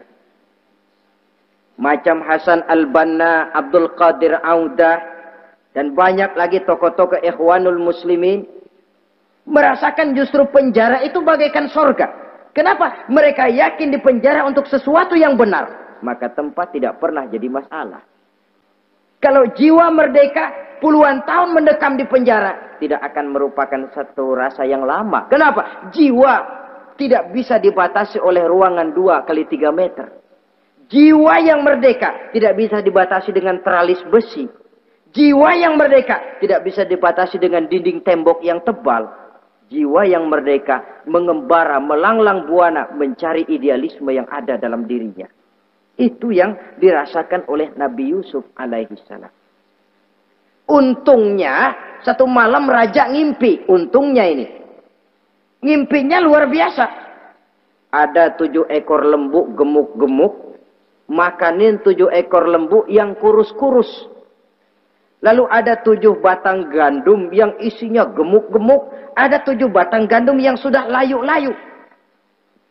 Macam Hasan Al-Banna, Abdul Qadir Audah, dan banyak lagi tokoh-tokoh Ikhwanul Muslimin merasakan justru penjara itu bagaikan sorga. Kenapa? Mereka yakin di penjara untuk sesuatu yang benar. Maka tempat tidak pernah jadi masalah. Kalau jiwa merdeka puluhan tahun mendekam di penjara, tidak akan merupakan satu rasa yang lama. Kenapa? Jiwa tidak bisa dibatasi oleh ruangan 2x3 meter. Jiwa yang merdeka tidak bisa dibatasi dengan teralis besi. Jiwa yang merdeka tidak bisa dibatasi dengan dinding tembok yang tebal. Jiwa yang merdeka mengembara, melanglang buana, mencari idealisme yang ada dalam dirinya. Itu yang dirasakan oleh Nabi Yusuf alaihissalam. Untungnya, satu malam raja ngimpi. Untungnya ini. Ngimpinya luar biasa. Ada 7 ekor lembu gemuk-gemuk. Makanin 7 ekor lembu yang kurus-kurus. Lalu ada 7 batang gandum yang isinya gemuk-gemuk. Ada 7 batang gandum yang sudah layu-layu.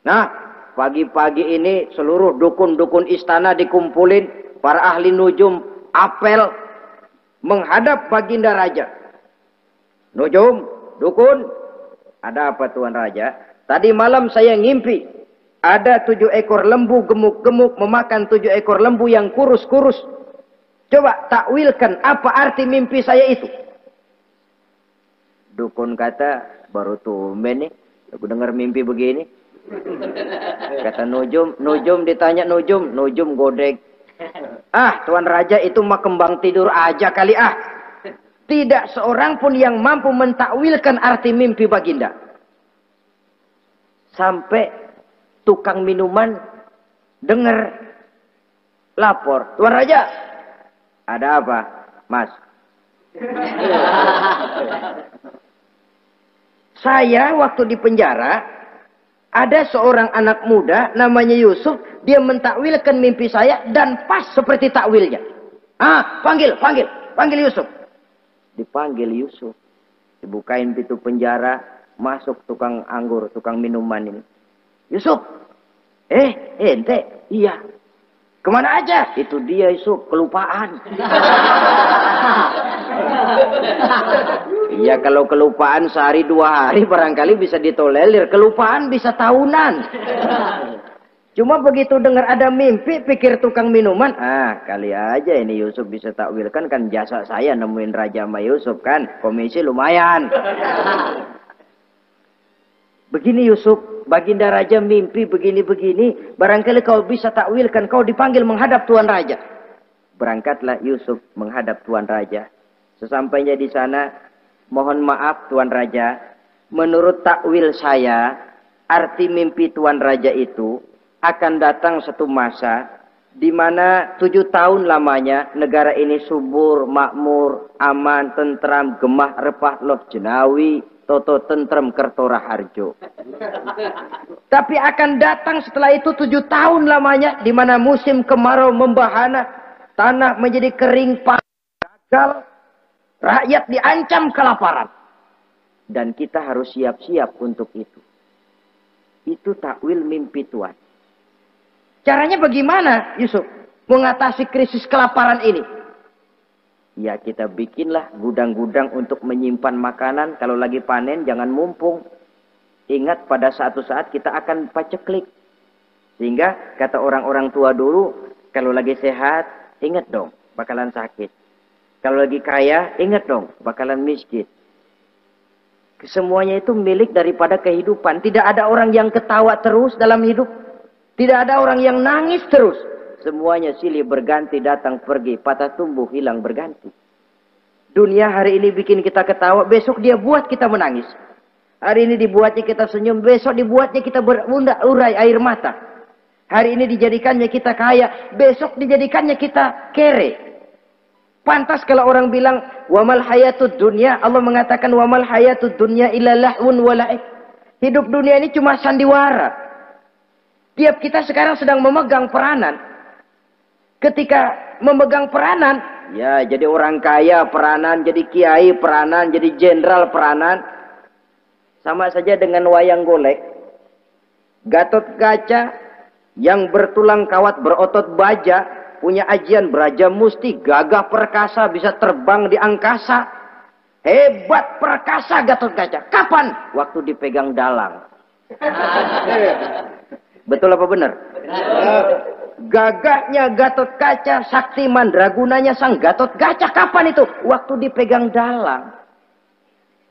Nah, pagi-pagi ini seluruh dukun-dukun istana dikumpulin. Para ahli nujum apel menghadap baginda raja. Nujum, dukun, ada apa Tuan Raja? Tadi malam saya ngimpi. Ada 7 ekor lembu gemuk-gemuk memakan 7 ekor lembu yang kurus-kurus. Coba takwilkan apa arti mimpi saya itu. Dukun kata, baru tumben nih. Aku dengar mimpi begini. Kata Nujum ditanya Nujum godek. Ah, Tuan Raja itu mah kembang tidur aja kali ah. Tidak seorang pun yang mampu mentakwilkan arti mimpi baginda. Sampai tukang minuman dengar lapor. Tuan Raja, ada apa, Mas? Saya waktu di penjara, ada seorang anak muda namanya Yusuf, dia mentakwilkan mimpi saya dan pas seperti takwilnya. Ah, panggil Yusuf. Dipanggil Yusuf. Dibukain pintu penjara, masuk tukang anggur, tukang minuman ini. Yusuf, ente, iya. Kemana aja? Itu dia Yusuf, kelupaan. Iya, kalau kelupaan sehari 2 hari barangkali bisa ditolerir. Kelupaan bisa tahunan. Cuma begitu dengar ada mimpi, pikir tukang minuman. Ah, kali aja ini Yusuf bisa takwilkan, kan jasa saya nemuin Raja sama Yusuf kan. Komisi lumayan. Begini Yusuf, baginda raja mimpi begini-begini. Barangkali kau bisa takwilkan, kau dipanggil menghadap Tuan Raja. Berangkatlah Yusuf menghadap Tuan Raja. Sesampainya di sana, mohon maaf Tuan Raja. Menurut takwil saya, arti mimpi Tuan Raja itu akan datang satu masa di mana 7 tahun lamanya negara ini subur, makmur, aman, tentram, gemah, repah, loh jenawi, toto tentrem kertora harjo. Tapi akan datang setelah itu 7 tahun lamanya di mana musim kemarau membahana, tanah menjadi kering, gagal, rakyat diancam kelaparan. Dan kita harus siap-siap untuk itu. Itu takwil mimpi Tuhan. Caranya bagaimana Yusuf mengatasi krisis kelaparan ini? Ya kita bikinlah gudang-gudang untuk menyimpan makanan. Kalau lagi panen jangan mumpung. Ingat pada suatu saat kita akan paceklik. Sehingga kata orang-orang tua dulu, kalau lagi sehat, ingat dong bakalan sakit. Kalau lagi kaya, ingat dong bakalan miskin. Semuanya itu milik daripada kehidupan. Tidak ada orang yang ketawa terus dalam hidup. Tidak ada orang yang nangis terus. Semuanya silih berganti, datang pergi, patah tumbuh, hilang berganti. Dunia hari ini bikin kita ketawa, besok dia buat kita menangis. Hari ini dibuatnya kita senyum, besok dibuatnya kita berurai air mata. Hari ini dijadikannya kita kaya, besok dijadikannya kita kere. Pantas kalau orang bilang, wamal hayatud dunya, Allah mengatakan wamal hayatud dunya illa lahun wala'ib. Hidup dunia ini cuma sandiwara. Tiap kita sekarang sedang memegang peranan. Ketika memegang peranan, ya jadi orang kaya peranan, jadi kiai peranan, jadi jenderal peranan. Sama saja dengan wayang golek. Gatot Kaca yang bertulang kawat berotot baja, punya ajian beraja musti, gagah perkasa, bisa terbang di angkasa. Hebat, perkasa Gatot Kaca. Kapan? Waktu dipegang dalang. Betul apa benar? Gagahnya Gatot Kaca, sakti mandragunanya sang Gatot Kaca. Kapan itu? Waktu dipegang dalang.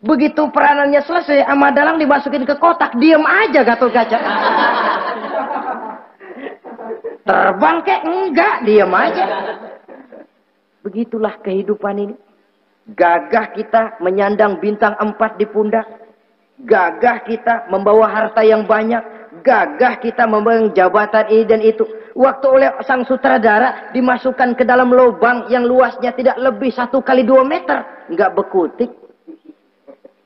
Begitu peranannya selesai, sama dalang dimasukin ke kotak, diem aja Gatot Kaca. Terbang kek? Enggak, diem aja. Begitulah kehidupan ini. Gagah kita menyandang bintang 4 di pundak. Gagah kita membawa harta yang banyak. Gagah kita membawa jabatan ini dan itu. Waktu oleh sang sutradara dimasukkan ke dalam lubang yang luasnya tidak lebih 1 kali 2 meter. Enggak bekutik.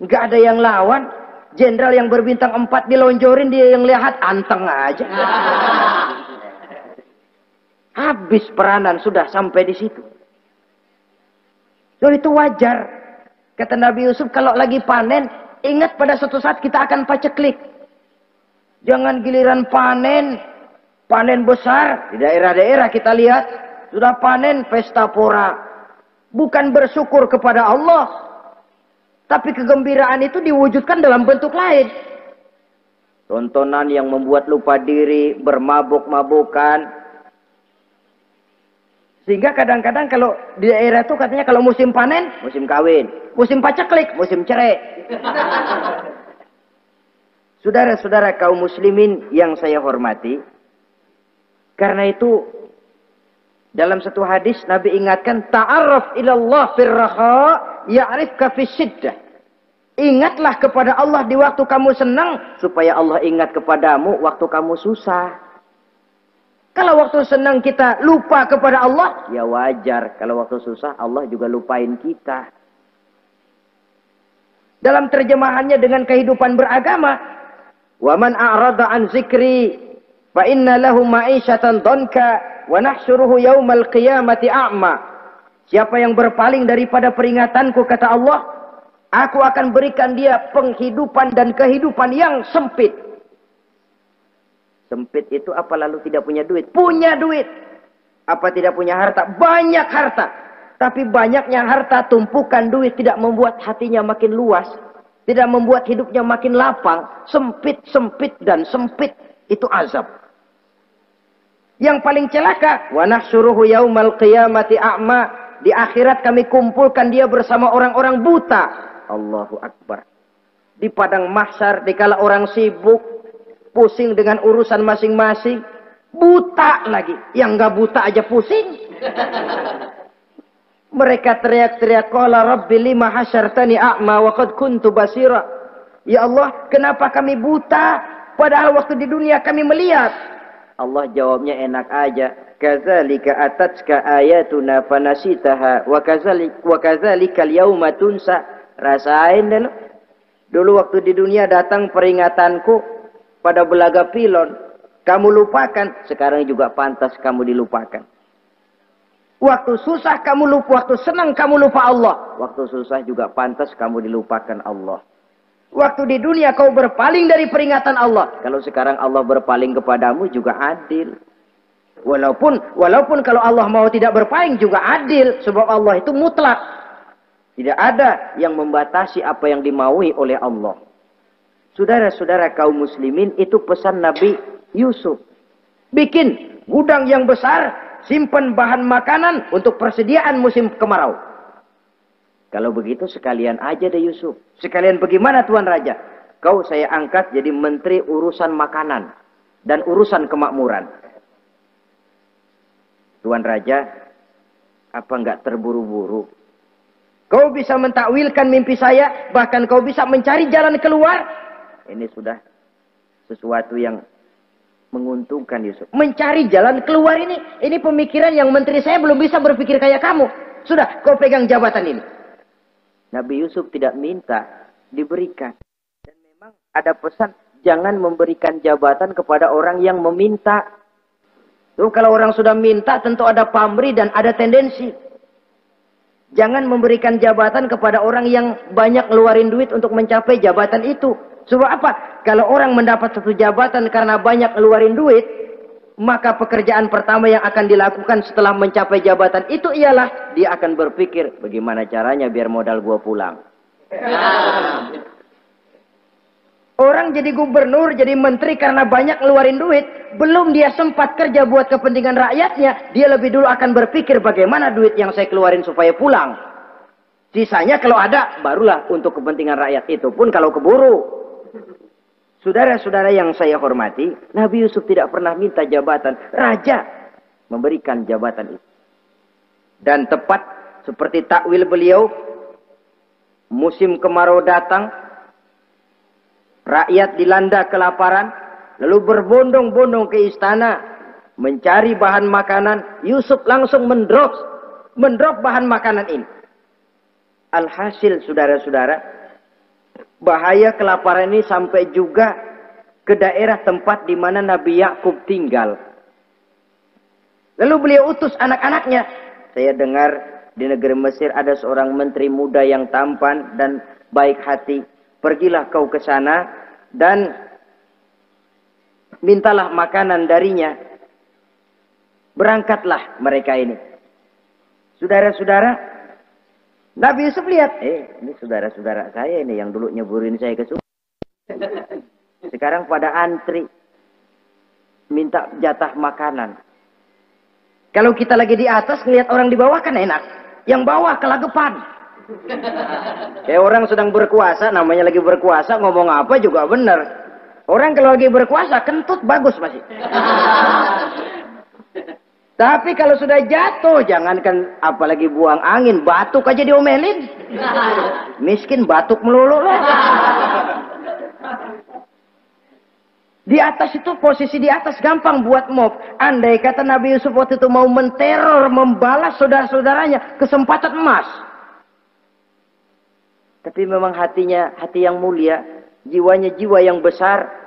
Enggak ada yang lawan. Jenderal yang berbintang 4 dilonjorin, dia yang lihat anteng aja. Habis peranan sudah sampai di situ. So, itu wajar. Kata Nabi Yusuf, kalau lagi panen, ingat pada suatu saat kita akan paceklik. Jangan giliran panen, panen besar. Di daerah-daerah kita lihat, sudah panen pesta pora. Bukan bersyukur kepada Allah. Tapi kegembiraan itu diwujudkan dalam bentuk lain. Tontonan yang membuat lupa diri, bermabuk-mabukan. Sehingga kadang-kadang kalau di daerah itu katanya kalau musim panen, musim kawin. Musim paceklik, musim cerai. Saudara-saudara kaum muslimin yang saya hormati. Karena itu, dalam satu hadis Nabi ingatkan, ta'arraf ilallah firraha ya'rifka fisyiddah. Ingatlah kepada Allah di waktu kamu senang, supaya Allah ingat kepadamu waktu kamu susah. Kalau waktu senang kita lupa kepada Allah, ya wajar. Kalau waktu susah, Allah juga lupain kita. Dalam terjemahannya dengan kehidupan beragama, wa man a'rada an zikri fa inna lahu ma'isyatan dhanka wa nahsyuruhu yaumal qiyamati a'ma. Siapa yang berpaling daripada peringatanku, kata Allah, aku akan berikan dia penghidupan dan kehidupan yang sempit. Sempit itu apa lalu tidak punya duit? Punya duit. Apa tidak punya harta? Banyak harta. Tapi banyaknya harta, tumpukan duit tidak membuat hatinya makin luas. Tidak membuat hidupnya makin lapang. Sempit, sempit, dan sempit. Itu azab. Yang paling celaka, wa nahsyuruhu yaumal qiyamati a'ma. Di akhirat kami kumpulkan dia bersama orang-orang buta. Allahu Akbar. Di padang mahsyar, dikala orang sibuk, pusing dengan urusan masing-masing, buta lagi. Yang nggak buta aja pusing. Mereka teriak-teriak, qala rabbi lima hasyartani a'ma wa qad kuntu basira. Ya Allah, kenapa kami buta padahal waktu di dunia kami melihat? Allah jawabnya enak aja. Kadzalika atatska ayatuna fanasitaha wa kadzalika al-yauma tunsa. Rasain dulu. Dulu waktu di dunia datang peringatanku pada belaga pilon, kamu lupakan, sekarang juga pantas kamu dilupakan. Waktu susah kamu lupa, waktu senang kamu lupa Allah. Waktu susah juga pantas kamu dilupakan Allah. Waktu di dunia kau berpaling dari peringatan Allah. Kalau sekarang Allah berpaling kepadamu juga adil. Walaupun kalau Allah mau tidak berpaling juga adil. Sebab Allah itu mutlak. Tidak ada yang membatasi apa yang dimaui oleh Allah. Saudara-saudara kaum muslimin, itu pesan Nabi Yusuf. Bikin gudang yang besar, simpan bahan makanan untuk persediaan musim kemarau. Kalau begitu sekalian aja deh Yusuf. Sekalian bagaimana Tuan Raja? Kau saya angkat jadi menteri urusan makanan dan urusan kemakmuran. Tuan Raja, apa enggak terburu-buru? Kau bisa mentakwilkan mimpi saya, bahkan kau bisa mencari jalan keluar. Ini sudah sesuatu yang menguntungkan Yusuf. Mencari jalan keluar ini pemikiran yang menteri saya belum bisa berpikir kayak kamu. Sudah, kau pegang jabatan ini. Nabi Yusuf tidak minta, diberikan. Dan memang ada pesan, jangan memberikan jabatan kepada orang yang meminta. Tuh, kalau orang sudah minta tentu ada pamrih dan ada tendensi. Jangan memberikan jabatan kepada orang yang banyak ngeluarin duit untuk mencapai jabatan itu. Sebab apa? Kalau orang mendapat satu jabatan karena banyak ngeluarin duit, maka pekerjaan pertama yang akan dilakukan setelah mencapai jabatan itu ialah dia akan berpikir, bagaimana caranya biar modal gua pulang. Orang jadi gubernur, jadi menteri karena banyak ngeluarin duit. Belum dia sempat kerja buat kepentingan rakyatnya. Dia lebih dulu akan berpikir bagaimana duit yang saya keluarin supaya pulang. Sisanya kalau ada, barulah untuk kepentingan rakyat. Itu pun kalau keburu. Saudara-saudara yang saya hormati, Nabi Yusuf tidak pernah minta jabatan. Raja memberikan jabatan itu. Dan tepat seperti takwil beliau, musim kemarau datang, rakyat dilanda kelaparan, lalu berbondong-bondong ke istana mencari bahan makanan. Yusuf langsung mendrop bahan makanan ini. Alhasil saudara-saudara, bahaya kelaparan ini sampai juga ke daerah tempat di mana Nabi Yakub tinggal. Lalu beliau utus anak-anaknya. Saya dengar di negeri Mesir ada seorang menteri muda yang tampan dan baik hati. Pergilah kau ke sana dan mintalah makanan darinya. Berangkatlah mereka ini. Saudara-saudara, Nabi Yusuf lihat, ini saudara-saudara saya ini yang dulu nyeburin saya ke sumur. Sekarang pada antri minta jatah makanan. Kalau kita lagi di atas ngelihat orang di bawah kan enak. Yang bawah kelagapan. Kayak orang sedang berkuasa, namanya lagi berkuasa, ngomong apa juga benar. Orang kalau lagi berkuasa, kentut bagus masih. Tapi kalau sudah jatuh, jangankan apalagi buang angin, batuk aja diomelin. Miskin batuk melulu lah. Di atas itu, posisi di atas gampang buat mob. Andai kata Nabi Yusuf waktu itu mau menteror, membalas saudara-saudaranya, kesempatan emas. Tapi memang hatinya hati yang mulia, jiwanya jiwa yang besar.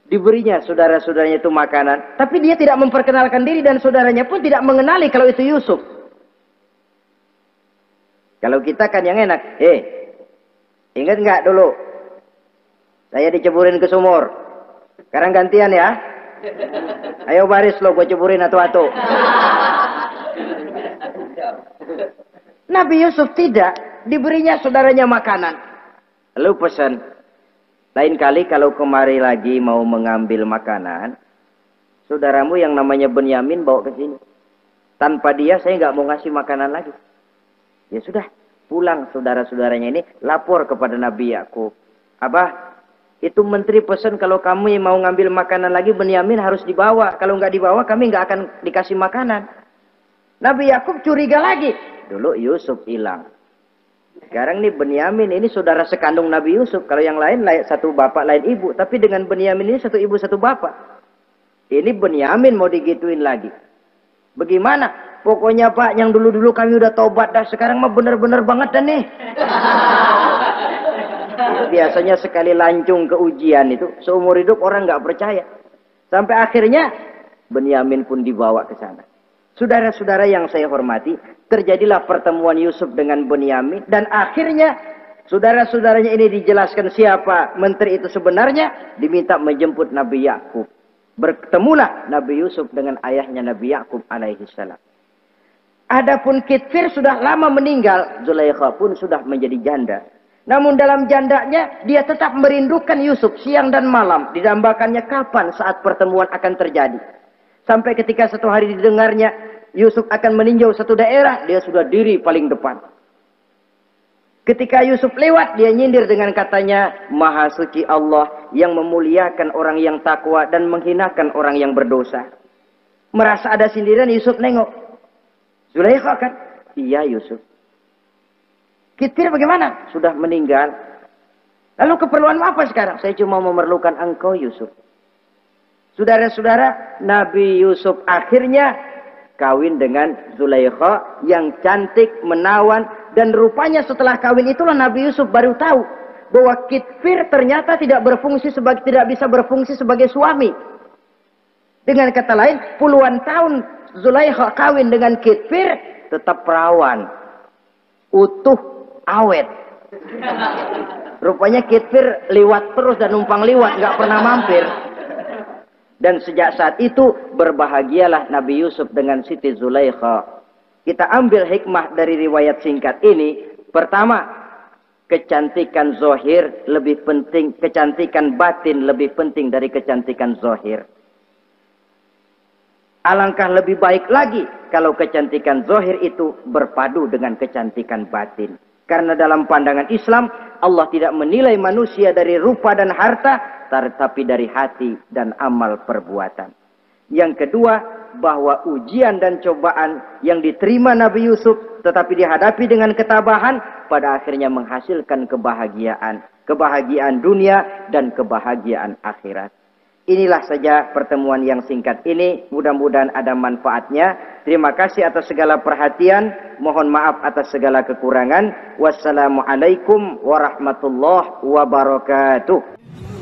Diberinya saudara-saudaranya itu makanan, tapi dia tidak memperkenalkan diri dan saudaranya pun tidak mengenali kalau itu Yusuf. Kalau kita kan yang enak, ingat nggak dulu saya diceburin ke sumur, sekarang gantian ya, ayo baris lo, gue ceburin atu-atu. Nabi Yusuf tidak, diberinya saudaranya makanan. Lalu pesan, lain kali kalau kemari lagi mau mengambil makanan, saudaramu yang namanya Benyamin bawa ke sini. Tanpa dia saya nggak mau ngasih makanan lagi. Ya sudah, pulang saudara-saudaranya ini lapor kepada Nabi Yakub. Abah, itu menteri pesan kalau kamu yang mau ngambil makanan lagi Benyamin harus dibawa. Kalau nggak dibawa kami nggak akan dikasih makanan. Nabi Yakub curiga lagi. Dulu Yusuf hilang. Sekarang nih Benyamin ini saudara sekandung Nabi Yusuf. Kalau yang lain satu bapak lain ibu. Tapi dengan Benyamin ini satu ibu satu bapak. Ini Benyamin mau digituin lagi. Bagaimana? Pokoknya Pak yang dulu-dulu kami udah tobat dah. Sekarang mah bener-bener banget dah nih. Biasanya sekali lancung ke ujian itu. Seumur hidup orang nggak percaya. Sampai akhirnya Benyamin pun dibawa ke sana. Saudara-saudara yang saya hormati, terjadilah pertemuan Yusuf dengan Benyamin dan akhirnya saudara-saudaranya ini dijelaskan siapa menteri itu sebenarnya, diminta menjemput Nabi Yakub. Bertemulah Nabi Yusuf dengan ayahnya Nabi Yakub alaihi salam. Adapun Kitfir sudah lama meninggal, Zulaikha pun sudah menjadi janda. Namun dalam jandanya dia tetap merindukan Yusuf siang dan malam, didambakannya kapan saat pertemuan akan terjadi. Sampai ketika satu hari didengarnya Yusuf akan meninjau satu daerah, dia sudah diri paling depan. Ketika Yusuf lewat, dia nyindir dengan katanya, Maha suci Allah yang memuliakan orang yang takwa dan menghinakan orang yang berdosa. Merasa ada sindiran, Yusuf nengok. Zulaikha kan? Iya Yusuf. Kitfir bagaimana? Sudah meninggal. Lalu keperluan apa sekarang? Saya cuma memerlukan engkau Yusuf. Saudara-saudara, Nabi Yusuf akhirnya kawin dengan Zulaikha yang cantik, menawan, dan rupanya setelah kawin itulah Nabi Yusuf baru tahu bahwa Kitfir ternyata tidak bisa berfungsi sebagai suami. Dengan kata lain, puluhan tahun Zulaikha kawin dengan Kitfir tetap perawan, utuh, awet. Rupanya Kitfir liwat terus dan numpang liwat, nggak pernah mampir. Dan sejak saat itu berbahagialah Nabi Yusuf dengan Siti Zulaikha. Kita ambil hikmah dari riwayat singkat ini Pertama, kecantikan zohir lebih penting, kecantikan batin lebih penting dari kecantikan zohir. Alangkah lebih baik lagi kalau kecantikan zohir itu berpadu dengan kecantikan batin. Karena dalam pandangan Islam, Allah tidak menilai manusia dari rupa dan harta, tetapi dari hati dan amal perbuatan. Yang kedua, bahwa ujian dan cobaan yang diterima Nabi Yusuf, tetapi dihadapi dengan ketabahan, pada akhirnya menghasilkan kebahagiaan. Kebahagiaan dunia dan kebahagiaan akhirat. Inilah saja pertemuan yang singkat ini. Mudah-mudahan ada manfaatnya. Terima kasih atas segala perhatian. Mohon maaf atas segala kekurangan. Wassalamualaikum warahmatullahi wabarakatuh.